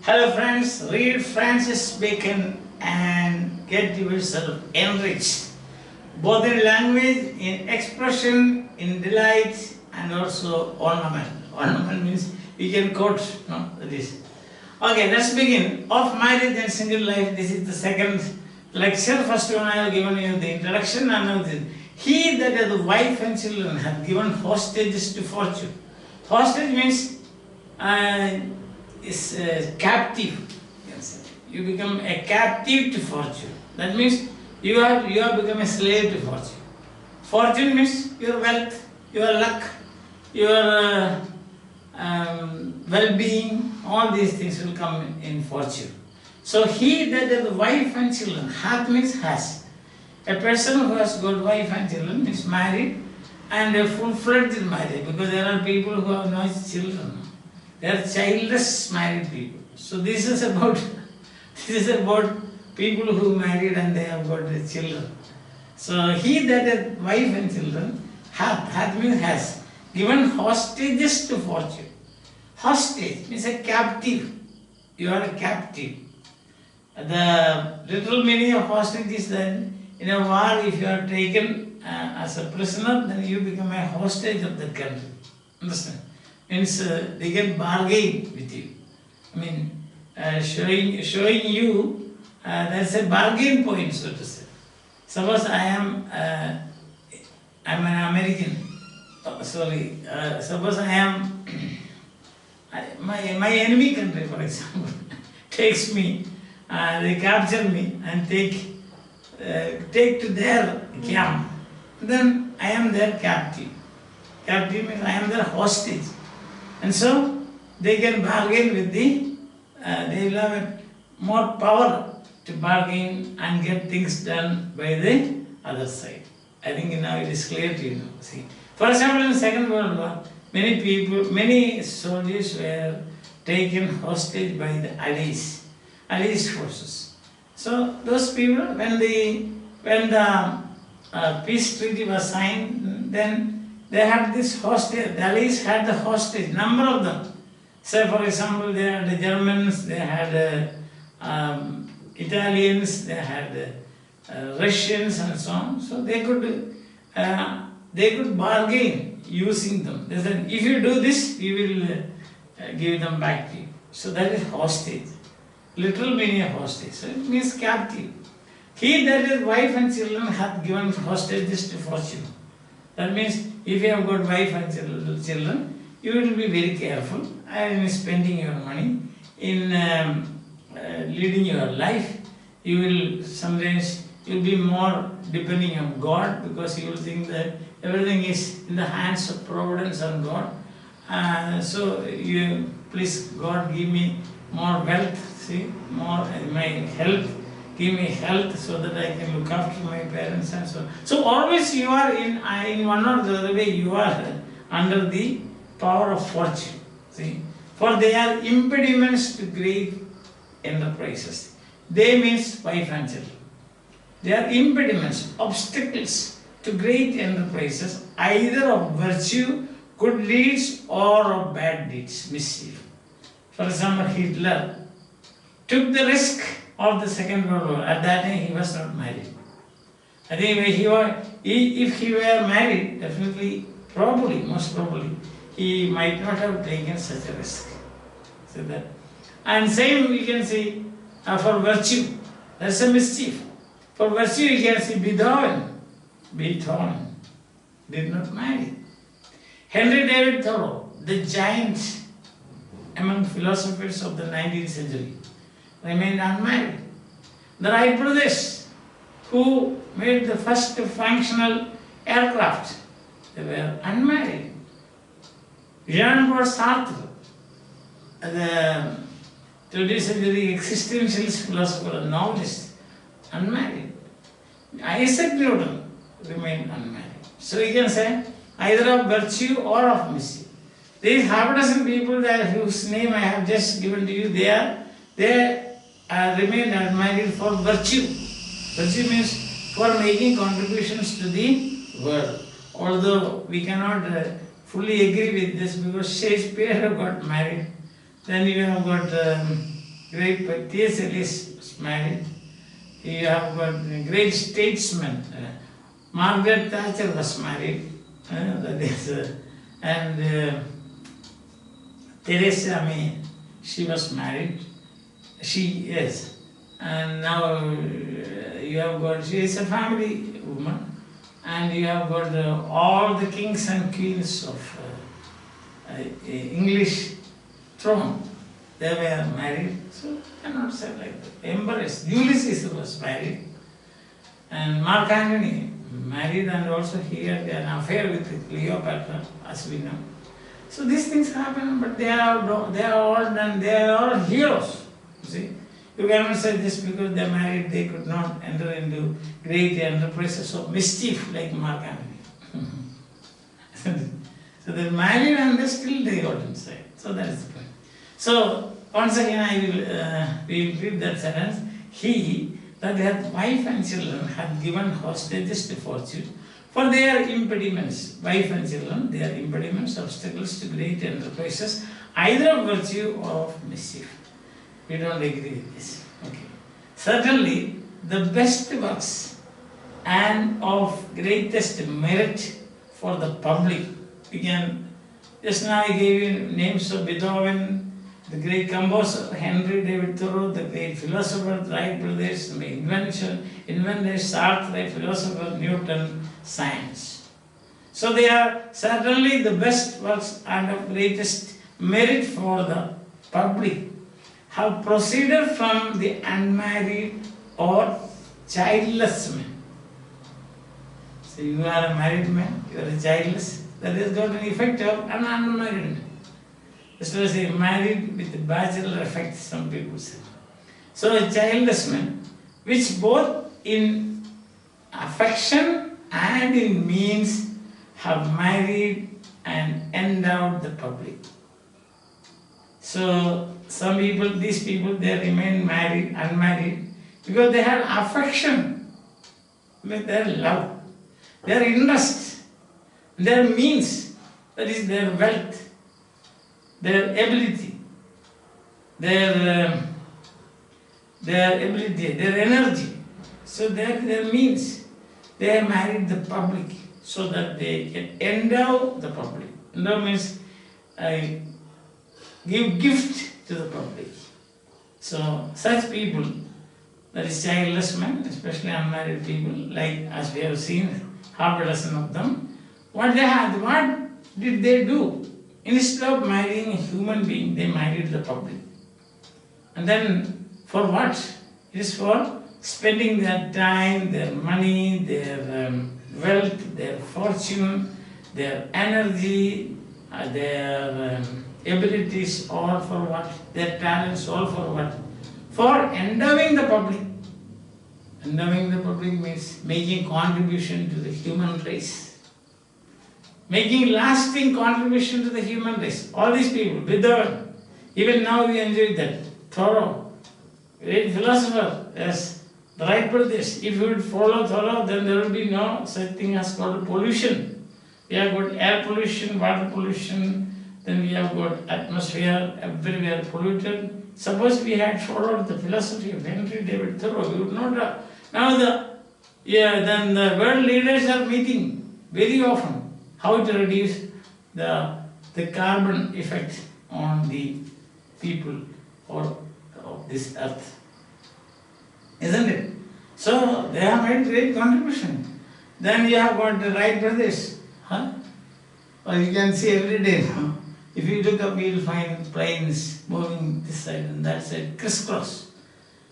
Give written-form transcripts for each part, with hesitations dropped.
Hello friends, read Francis Bacon and get yourself enriched, both in language, in expression, in delight, and also ornament. Ornament means you can quote, no, this. Okay, let's begin. Of marriage and single life, this is the second lecture. First one I have given you the introduction, and now this. He that has a wife and children hath given hostages to fortune. Hostage means is captive. You become a captive to fortune. That means you have become a slave to fortune. Fortune means your wealth, your luck, your well-being. All these things will come in fortune. So he that has a wife and children, hath means has. A person who has got wife and children means married, and a full-fledged marriage, because there are people who have no children. They are childless married people. So this is about people who married and they have got children. So he that has wife and children hath means has given hostages to fortune. Hostage means a captive. You are a captive. The literal meaning of hostage is that in a war, if you are taken as a prisoner, then you become a hostage of the country. Understand? Means they can bargain with you. I mean, showing you that's a bargain point, so to say. Suppose I am I'm an American. Suppose I am my enemy country, for example, takes me, they capture me and take to their camp. Then I am their captive. Captive means I am their hostage. And so they can bargain with they will have more power to bargain and get things done by the other side. I think now it is clear to you now. See, for example, in the Second World War, many soldiers were taken hostage by the Allies forces. So those people, when the peace treaty was signed, then they had this hostage. The Allies had the hostage, number of them. Say, for example, they had the Germans, they had Italians, they had Russians, and so on. So they could bargain using them. They said, if you do this, we will give them back to you. So that is hostage. Literal meaning of hostage. So it means captive. He that is wife and children hath given hostages to fortune. That means if you have got wife and children, you will be very careful in spending your money, in leading your life. You will sometimes be more depending on God, because you will think that everything is in the hands of providence and God. So you please God, give me more wealth, see, more my health. Give me health so that I can look after my parents and so on. So always you are in one or the other way, you are under the power of fortune. See, for they are impediments to great enterprises. They means wife and children. They are impediments, obstacles to great enterprises, either of virtue, good deeds, or of bad deeds, mischief. For example, Hitler took the risk of the Second World War. At that time, he was not married. I think if he were married, definitely, most probably, he might not have taken such a risk. So that, and same we can see for virtue. That's a mischief. For virtue, you can see Beethoven did not marry. Henry David Thoreau, the giant among philosophers of the 19th century, remained unmarried. The Wright Brothers, who made the first functional aircraft, they were unmarried. Jean-Paul Sartre, the 20th century existentialist philosopher and novelist, unmarried. Isaac Newton remained unmarried. So you can say either of virtue or of mischief. These half a dozen people whose name I have just given to you, they remained unmarried for virtue. Virtue means for making contributions to the world. Although we cannot fully agree with this, because Shakespeare got married, then you have got great T.S. Eliot was married. You have got great statesmen. Margaret Thatcher was married. That is, and Theresa May, she was married. She is. And now you have got, she is a family woman. And you have got all the kings and queens of English throne. They were married. So I cannot say like that. Empress Ulysses was married. And Mark Antony married, and also he had an affair with Cleopatra, as we know. So these things happen, but they are all done, they are all heroes. You see? You cannot say just because they are married, they could not enter into great enterprises of mischief like Mark Antony. So they are married and they still they got inside. So that is the point. So once again I will read that sentence. He that had wife and children had given hostages to fortune for their impediments. Wife and children, their impediments, obstacles to great enterprises, either of virtue or of mischief. We don't agree with this. Okay. Certainly, the best works and of greatest merit for the public. We can, just now I gave you names of Beethoven, the great composer, Henry David Thoreau, the great philosopher, Wright Brothers, the inventors, Sartre, philosopher, Newton, science. So they are certainly the best works and of greatest merit for the public, have proceeded from the unmarried or childless men. So you are a married man, you are a childless, that has got an effect of an unmarried man. This was a married with the bachelor effect, some people say. So a childless man, which both in affection and in means have married and endowed the public. So some people, these people, they remain married, unmarried, because they have affection with their love, their interest, their means, that is their wealth, their ability, their ability, their energy. So their means, they have married the public so that they can endow the public. Endow means give gift to the public. So such people, that is childless men, especially unmarried people, like as we have seen, half a dozen of them, what did they do? Instead of marrying a human being, they married the public. And then for what? It is for spending their time, their money, their wealth, their fortune, their energy, their abilities, all for what? Their talents, all for what? For endowing the public. Endowing the public means making contribution to the human race. Making lasting contribution to the human race. All these people, Beethoven, even now we enjoy that. Thoreau, great philosopher, yes. The Wright Brothers, if you would follow Thoreau, then there will be no such thing as called pollution. We have got air pollution, water pollution, then we have got atmosphere, everywhere polluted. Suppose we had followed the philosophy of Henry David Thoreau, we would not have. Now then the world leaders are meeting very often how to reduce the carbon effect on the people or of this earth. Isn't it? So they have made great contribution. Then you have got the Wright Brothers. Or you can see every day now. If you look up, you will find planes moving this side and that side, crisscross.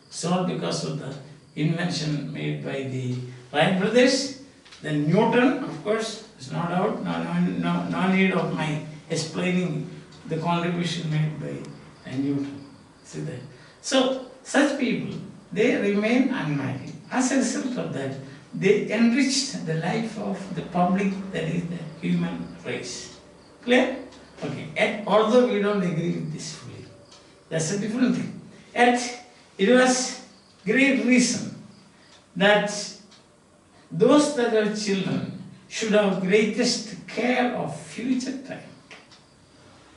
It's all because of the invention made by the Wright Brothers. Then Newton, of course, is not out. No need of my explaining the contribution made by Newton. See that? So such people, they remain unmarried. As a result of that, they enriched the life of the public, that is the human race. Clear? Okay. Yet, although we don't agree with this fully, that's a different thing. Yet, it was great reason that those that have children should have greatest care of future time.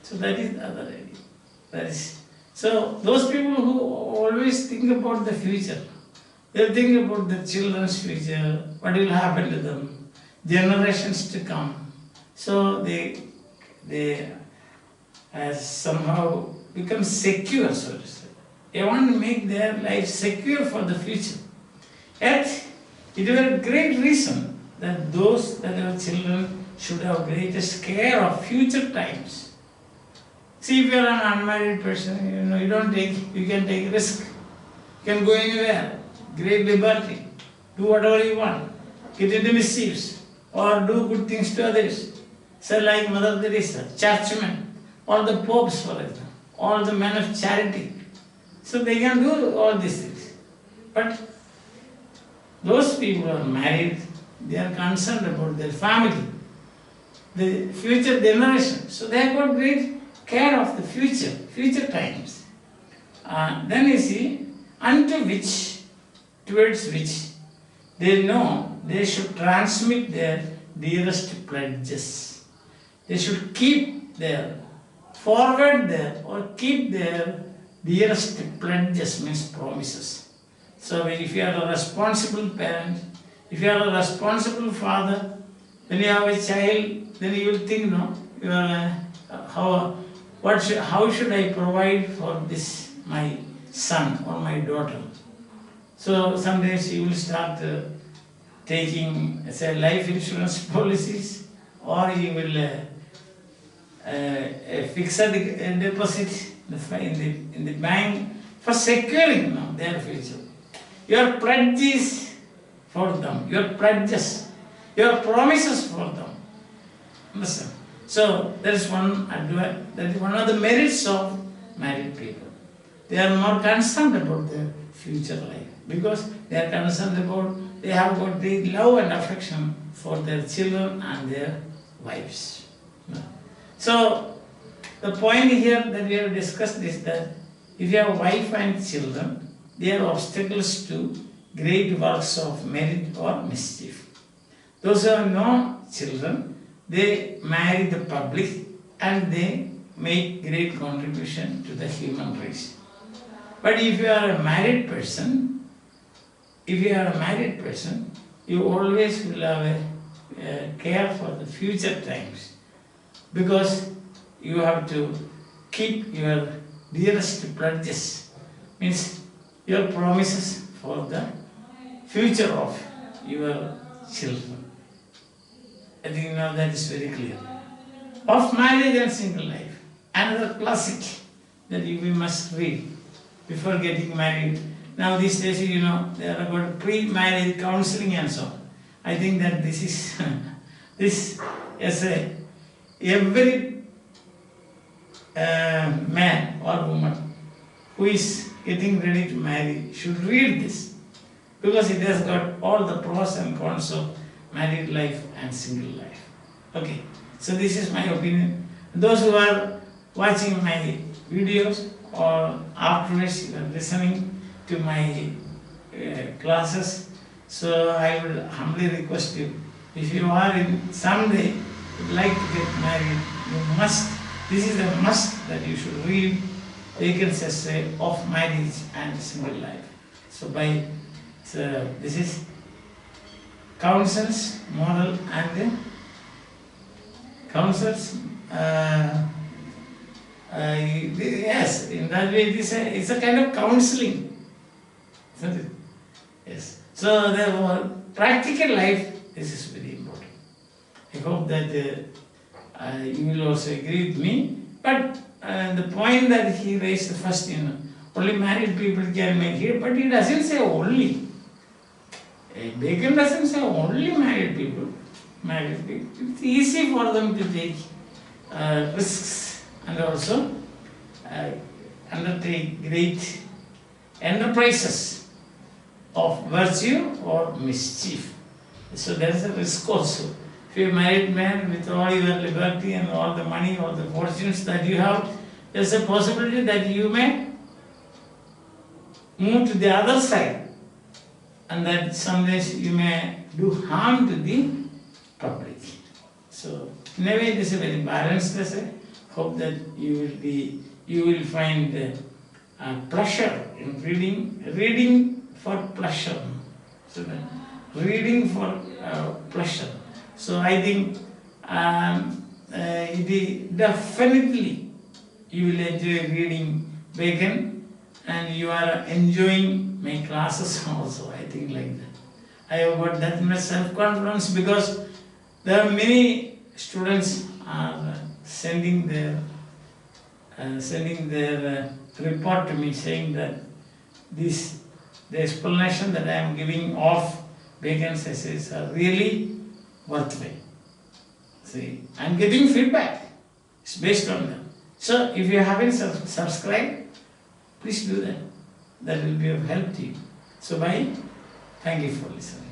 So that is the other idea. That is, So those people who always think about the future, they think about the children's future, what will happen to them, generations to come. So they somehow become secure, so to say. They want to make their life secure for the future. Yet, it is a great reason that those that are children should have greatest care of future times. See, if you are an unmarried person, you can take risk. You can go anywhere, great liberty, do whatever you want, get into mischiefs, or do good things to others. So like Mother Teresa, churchmen, or the popes for example, all the men of charity. So they can do all these things. But those people who are married, they are concerned about their family, the future generation. So they have got great care of the future times. Then you see, towards which they know they should transmit their dearest pledges. They should forward their dearest pledges, means promises. So if you are a responsible parent, if you are a responsible father, when you have a child, then you will think, how should I provide for this, my son or my daughter? So sometimes you will start taking, say, life insurance policies, or you will fix a deposit in the bank for securing their future. Your pledges for them, your promises for them. Understand? So that is one of the merits of married people. They are more concerned about their future life because they are concerned about, they have got the love and affection for their children and their wives. So the point here that we have discussed is that if you have a wife and children, they are obstacles to great works of merit or mischief. Those who have no children, they marry the public and they make great contribution to the human race. But if you are a married person, you always will have a care for the future times, because you have to keep your dearest pledges, means your promises for the future of your children. I think now that is very clear. Of marriage and single life, another classic that we must read before getting married. Now these days, they are about pre-marriage counseling and so on. I think that this is every man or woman who is getting ready to marry should read this, because it has got all the pros and cons of married life and single life. Okay, so this is my opinion. Those who are watching my videos or afterwards you are listening to my classes, so I will humbly request you, if you are in someday would like to get married, you must, this is a must that you should read Vacancy Essay of Marriage and Single Life. So this is counsels, moral and counsels. Yes, in that way it's a kind of counseling, isn't it? Yes. So therefore, practical life, this is very important. I hope that you will also agree with me. But the point that he raised first, only married people can make here, but he doesn't say only. Bacon doesn't say only married people. It's easy for them to take risks and also undertake great enterprises of virtue or mischief. So there is a risk also. If you are a married man with all your liberty and all the money, all the fortunes that you have, there is a possibility that you may move to the other side, and that some days you may do harm to the public. So in a way, this is a very balanced essay. Hope that you will find pleasure in reading, reading for pleasure. So reading for pleasure. So I think it is definitely you will enjoy reading Bacon, and you are enjoying my classes also. I think like that. I have got that much self-confidence because there are many students are sending their report to me saying that the explanation that I am giving of Bacon's essays are really worthwhile. See, I am getting feedback. It's based on them. So if you haven't subscribed, please do that. That will be of help to you. So bye. Thank you for listening.